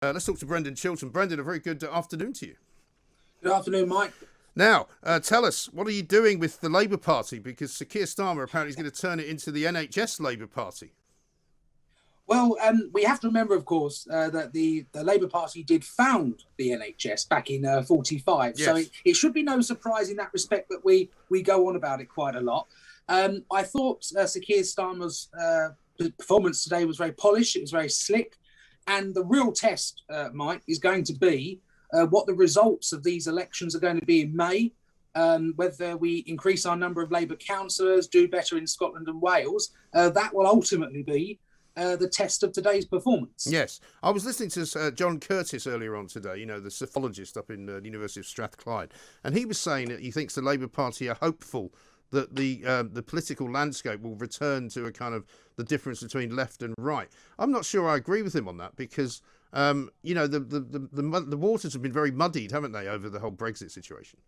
Let's talk to Brendan Chilton. Brendan, a very good afternoon to you. Good afternoon, Mike. Now, tell us, what are you doing with the Labour Party? Because Sir Keir Starmer apparently is going to turn it into the NHS Labour Party. Well, we have to remember, of course, that the Labour Party did found the NHS back in 45. Yes. So it should be no surprise in that respect that we go on about it quite a lot. I thought Sir Keir Starmer's performance today was very polished. It was very slick. And the real test, Mike, is going to be what the results of these elections are going to be in May, whether we increase our number of Labour councillors, do better in Scotland and Wales. That will ultimately be the test of today's performance. Yes. I was listening to John Curtis earlier on today, you know, the psephologist up in the University of Strathclyde, and he was saying that he thinks the Labour Party are hopeful that the political landscape will return to a kind of the difference between left and right. I'm not sure I agree with him on that because, you know, the waters have been very muddied, haven't they, over the whole Brexit situation?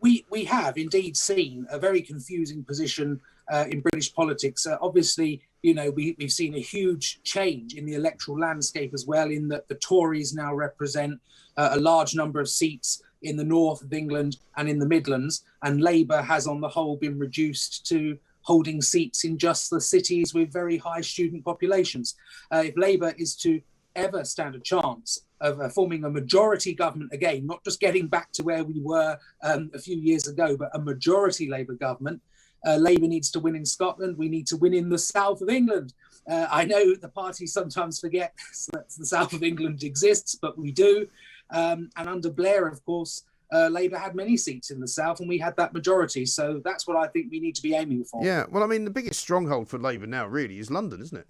We have indeed seen a very confusing position in British politics. Obviously, you know, we've seen a huge change in the electoral landscape as well, in that the Tories now represent a large number of seats in the north of England and in the Midlands, and Labour has on the whole been reduced to holding seats in just the cities with very high student populations. If Labour is to ever stand a chance of forming a majority government again, not just getting back to where we were a few years ago, but a majority Labour government, Labour needs to win in Scotland. We need to win in the south of England. I know the party sometimes forget that the south of England exists, but we do. And under Blair, of course, Labour had many seats in the south and we had that majority. So that's what I think we need to be aiming for. Yeah, well, I mean, the biggest stronghold for Labour now really is London, isn't it?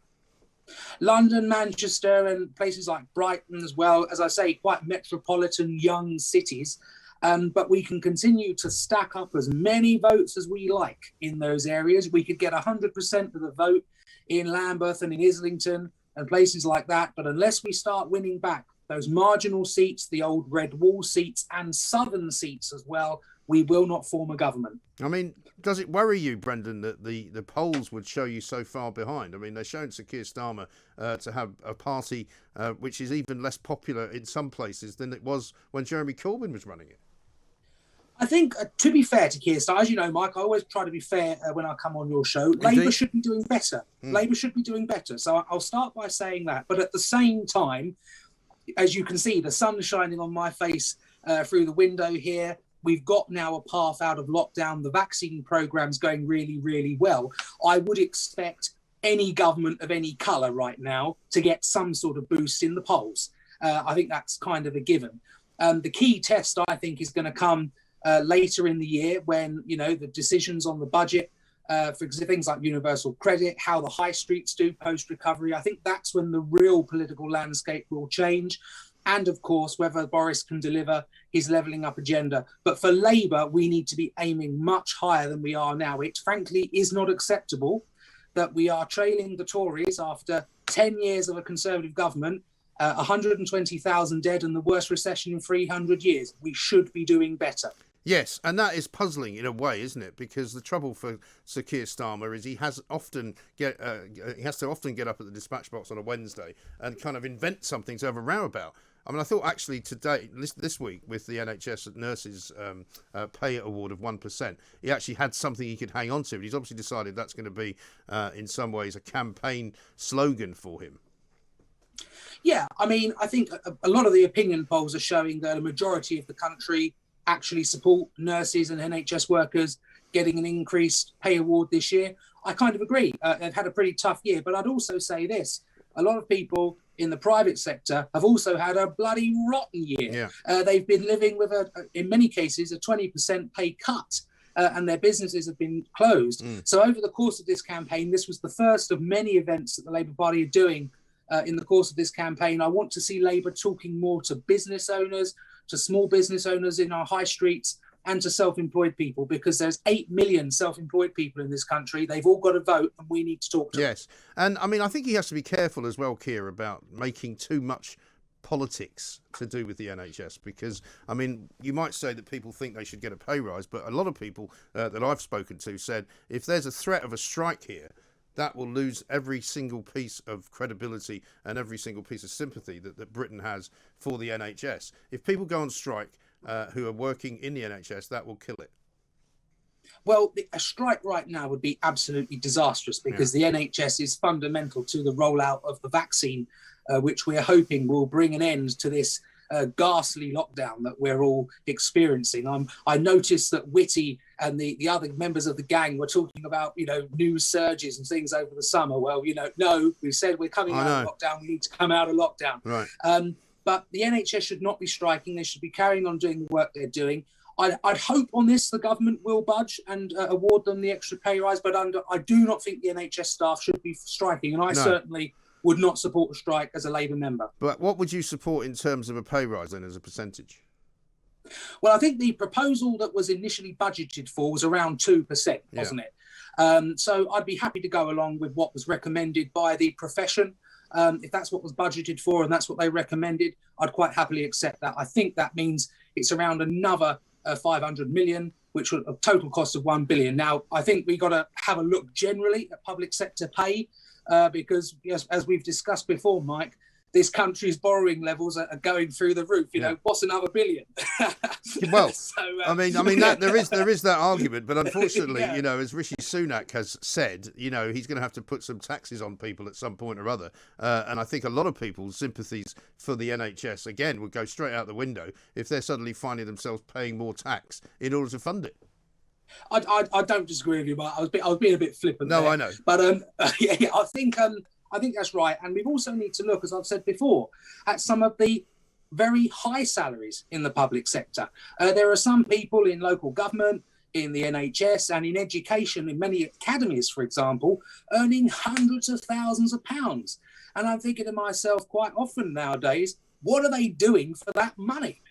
London, Manchester and places like Brighton as well, as I say, quite metropolitan young cities. But we can continue to stack up as many votes as we like in those areas. We could get 100% of the vote in Lambeth and in Islington and places like that. But unless we start winning back those marginal seats, the old red wall seats and southern seats as well, we will not form a government. I mean, does it worry you, Brendan, that the polls would show you so far behind? I mean, they're showing Sir Keir Starmer to have a party which is even less popular in some places than it was when Jeremy Corbyn was running it. I think, to be fair to Keir Starmer, as you know, Mike, I always try to be fair when I come on your show. Indeed. Labour should be doing better. Labour should be doing better. So I'll start by saying that. But at the same time, as you can see, the sun's shining on my face through the window here. We've got now a path out of lockdown. The vaccine program's going really, really well. I would expect any government of any colour right now to get some sort of boost in the polls. I think that's kind of a given. The key test, I think, is going to come later in the year when, you know, the decisions on the budget, for things like universal credit, how the high streets do post-recovery. I think that's when the real political landscape will change. And, of course, whether Boris can deliver his levelling up agenda. But for Labour, we need to be aiming much higher than we are now. It, frankly, is not acceptable that we are trailing the Tories after 10 years of a Conservative government, 120,000 dead and the worst recession in 300 years. We should be doing better. Yes, and that is puzzling in a way, isn't it? Because the trouble for Sir Keir Starmer is he has to often get up at the dispatch box on a Wednesday and kind of invent something to have a row about. I mean, I thought actually today, this week, with the NHS nurses pay award of 1%, he actually had something he could hang on to. But he's obviously decided that's going to be, in some ways, a campaign slogan for him. Yeah, I mean, I think a lot of the opinion polls are showing that a majority of the country actually support nurses and NHS workers getting an increased pay award this year. I kind of agree. They've had a pretty tough year. But I'd also say this. A lot of people in the private sector have also had a bloody rotten year. Yeah. They've been living with, in many cases, a 20% pay cut. And their businesses have been closed. So over the course of this campaign, this was the first of many events that the Labour Party are doing in the course of this campaign. I want to see Labour talking more to business owners, to small business owners in our high streets, and to self-employed people, because there's 8 million self-employed people in this country. They've all got to vote, and we need to talk to them. Yes, and I mean, I think he has to be careful as well, Keir, about making too much politics to do with the NHS, because, I mean, you might say that people think they should get a pay rise, but a lot of people that I've spoken to said if there's a threat of a strike here, that will lose every single piece of credibility and every single piece of sympathy that Britain has for the NHS. If people go on strike who are working in the NHS, that will kill it. Well, a strike right now would be absolutely disastrous because the NHS is fundamental to the rollout of the vaccine, which we're hoping will bring an end to this ghastly lockdown that we're all experiencing. I noticed that Whitty and the other members of the gang were talking about, news surges and things over the summer. Well, no, we said we're coming out of lockdown. We need to come out of lockdown. Right. But the NHS should not be striking. They should be carrying on doing the work they're doing. I'd hope on this the government will budge and award them the extra pay rise, but I do not think the NHS staff should be striking, and I certainly would not support a strike as a Labour member. But what would you support in terms of a pay rise then as a percentage? Well, I think the proposal that was initially budgeted for was around 2%, wasn't it? So I'd be happy to go along with what was recommended by the profession. If that's what was budgeted for and that's what they recommended, I'd quite happily accept that. I think that means it's around another 500 million, which would a total cost of 1 billion. Now, I think we got to have a look generally at public sector pay because, as we've discussed before, Mike, this country's borrowing levels are going through the roof. What's another billion? Well, I mean that there is that argument, but unfortunately, as Rishi Sunak has said, he's going to have to put some taxes on people at some point or other, and I think a lot of people's sympathies for the NHS again would go straight out the window if they're suddenly finding themselves paying more tax in order to fund it. I don't disagree with you, but I was being a bit flippant. No, there. I know, but I think that's right. And we also need to look, as I've said before, at some of the very high salaries in the public sector. There are some people in local government, in the NHS and in education, in many academies, for example, earning hundreds of thousands of pounds. And I'm thinking to myself quite often nowadays, what are they doing for that money?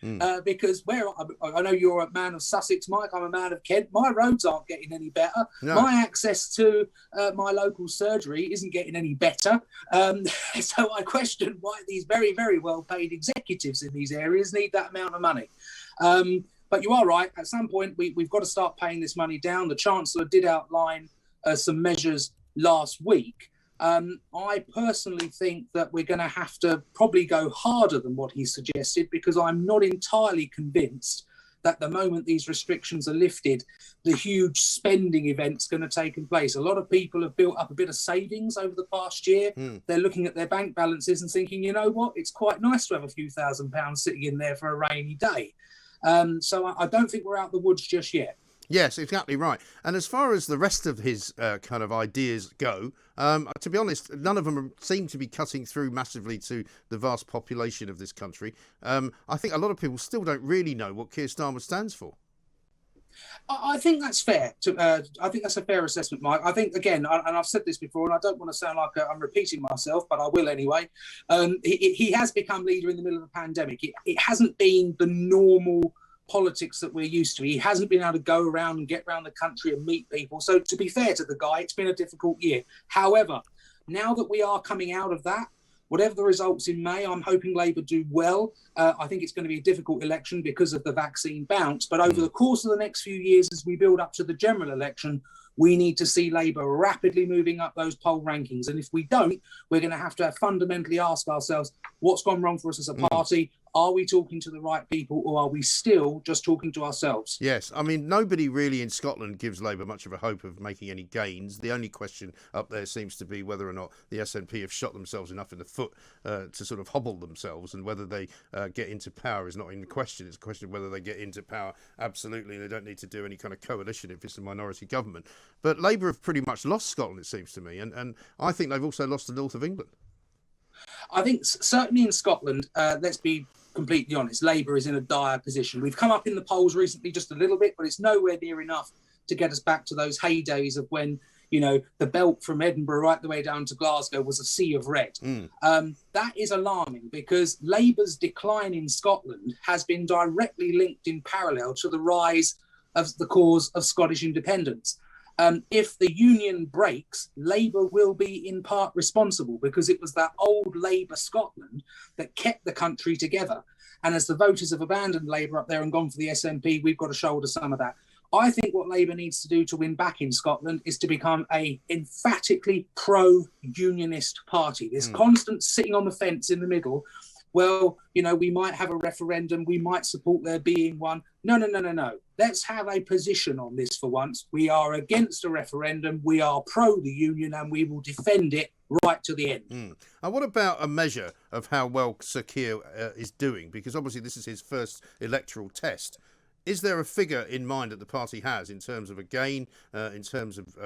Because I know you're a man of Sussex, Mike, I'm a man of Kent. My roads aren't getting any better. No. My access to my local surgery isn't getting any better. So I question why these very, very well-paid executives in these areas need that amount of money. But you are right. At some point, we've got to start paying this money down. The Chancellor did outline some measures last week. I personally think that we're going to have to probably go harder than what he suggested because I'm not entirely convinced that the moment these restrictions are lifted, the huge spending event's going to take place. A lot of people have built up a bit of savings over the past year. They're looking at their bank balances and thinking, you know what, it's quite nice to have a few £1,000s sitting in there for a rainy day. So I don't think we're out the woods just yet. Yes, exactly right. And as far as the rest of his kind of ideas go, to be honest, none of them seem to be cutting through massively to the vast population of this country. I think a lot of people still don't really know what Keir Starmer stands for. I think that's fair. I think that's a fair assessment, Mike. I think, again, and I've said this before, and I don't want to sound like I'm repeating myself, but I will anyway. He has become leader in the middle of a pandemic. It hasn't been the normal politics that we're used to. He hasn't been able to go around and get around the country and meet people. So to be fair to the guy, it's been a difficult year. However, now that we are coming out of that, whatever the results in May, I'm hoping Labour do well. I think it's going to be a difficult election because of the vaccine bounce. But over the course of the next few years, as we build up to the general election, we need to see Labour rapidly moving up those poll rankings. And if we don't, we're going to have fundamentally ask ourselves, what's gone wrong for us as a party? Are we talking to the right people or are we still just talking to ourselves? Yes, I mean, nobody really in Scotland gives Labour much of a hope of making any gains. The only question up there seems to be whether or not the SNP have shot themselves enough in the foot to sort of hobble themselves, and whether they get into power is not in question. It's a question of whether they get into power absolutely, and they don't need to do any kind of coalition if it's a minority government. But Labour have pretty much lost Scotland, it seems to me, and I think they've also lost the north of England. I think certainly in Scotland, let's be completely honest, Labour is in a dire position. We've come up in the polls recently just a little bit, but it's nowhere near enough to get us back to those heydays of when, the belt from Edinburgh right the way down to Glasgow was a sea of red. That is alarming because Labour's decline in Scotland has been directly linked in parallel to the rise of the cause of Scottish independence. If the union breaks, Labour will be in part responsible because it was that old Labour Scotland that kept the country together. And as the voters have abandoned Labour up there and gone for the SNP, we've got to shoulder some of that. I think what what Labour needs to do to win back in Scotland is to become a emphatically pro-unionist party. This constant sitting on the fence in the middle. Well, you know, we might have a referendum. We might support there being one. No. Let's have a position on this for once. We are against a referendum. We are pro the union and we will defend it right to the end. And what about a measure of how well Sir Keir is doing? Because obviously this is his first electoral test. Is there a figure in mind that the party has in terms of a gain, in terms of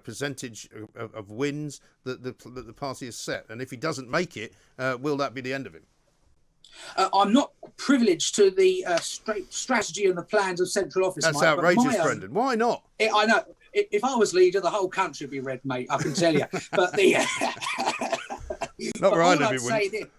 percentage of wins that the party has set? And if he doesn't make it, will that be the end of him? I'm not privileged to the strategy and the plans of central office. That's Mike, outrageous, Brendan. Why not? I know. If I was leader, the whole country would be red, mate. I can tell you. But the not where I live, it wouldn't.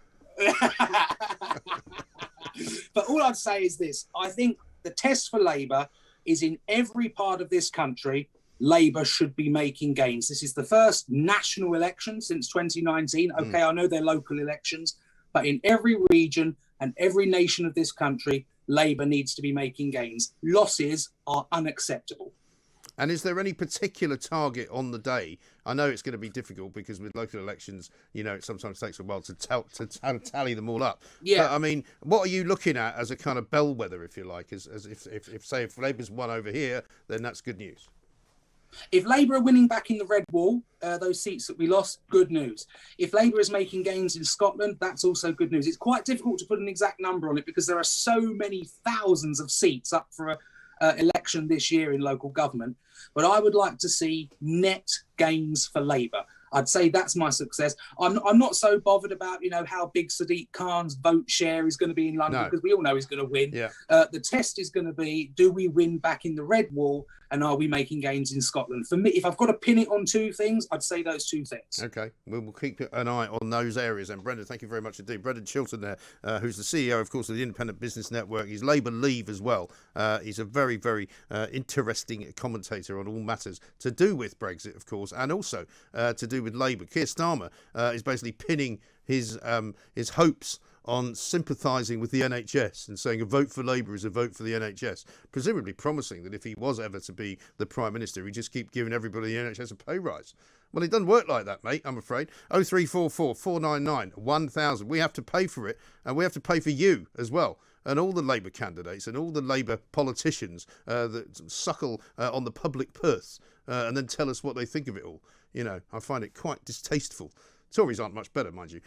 But all I'd say is this: I think the test for Labour is in every part of this country. Labour should be making gains. This is the first national election since 2019. Okay, I know they're local elections, but in every region and every nation of this country, Labour needs to be making gains. Losses are unacceptable. And is there any particular target on the day? I know it's going to be difficult because with local elections, you know, it sometimes takes a while to tally them all up. Yeah. But, I mean, what are you looking at as a kind of bellwether, if you like, as if Labour's won over here, then that's good news? If Labour are winning back in the Red Wall, those seats that we lost, good news. If Labour is making gains in Scotland, that's also good news. It's quite difficult to put an exact number on it because there are so many thousands of seats up for election this year in local government. But I would like to see net gains for Labour. I'd say that's my success. I'm not so bothered about, you know, how big Sadiq Khan's vote share is going to be in London, because we all know he's going to win. Yeah. The test is going to be, do we win back in the Red Wall, and are we making gains in Scotland? For me, if I've got to pin it on two things, I'd say those two things. Okay, we'll keep an eye on those areas. And Brendan, thank you very much indeed. Brendan Chilton there, who's the CEO, of course, of the Independent Business Network. He's Labour Leave as well. He's a very, very interesting commentator on all matters to do with Brexit, of course, and also to do with Labour. Keir Starmer is basically pinning his hopes on sympathising with the NHS and saying a vote for Labour is a vote for the NHS, presumably promising that if he was ever to be the Prime Minister, he'd just keep giving everybody in the NHS a pay rise. Well, it doesn't work like that, mate, I'm afraid. 0344 499 1000. We have to pay for it, and we have to pay for you as well. And all the Labour candidates and all the Labour politicians that suckle on the public purse and then tell us what they think of it all. You know, I find it quite distasteful. Tories aren't much better, mind you.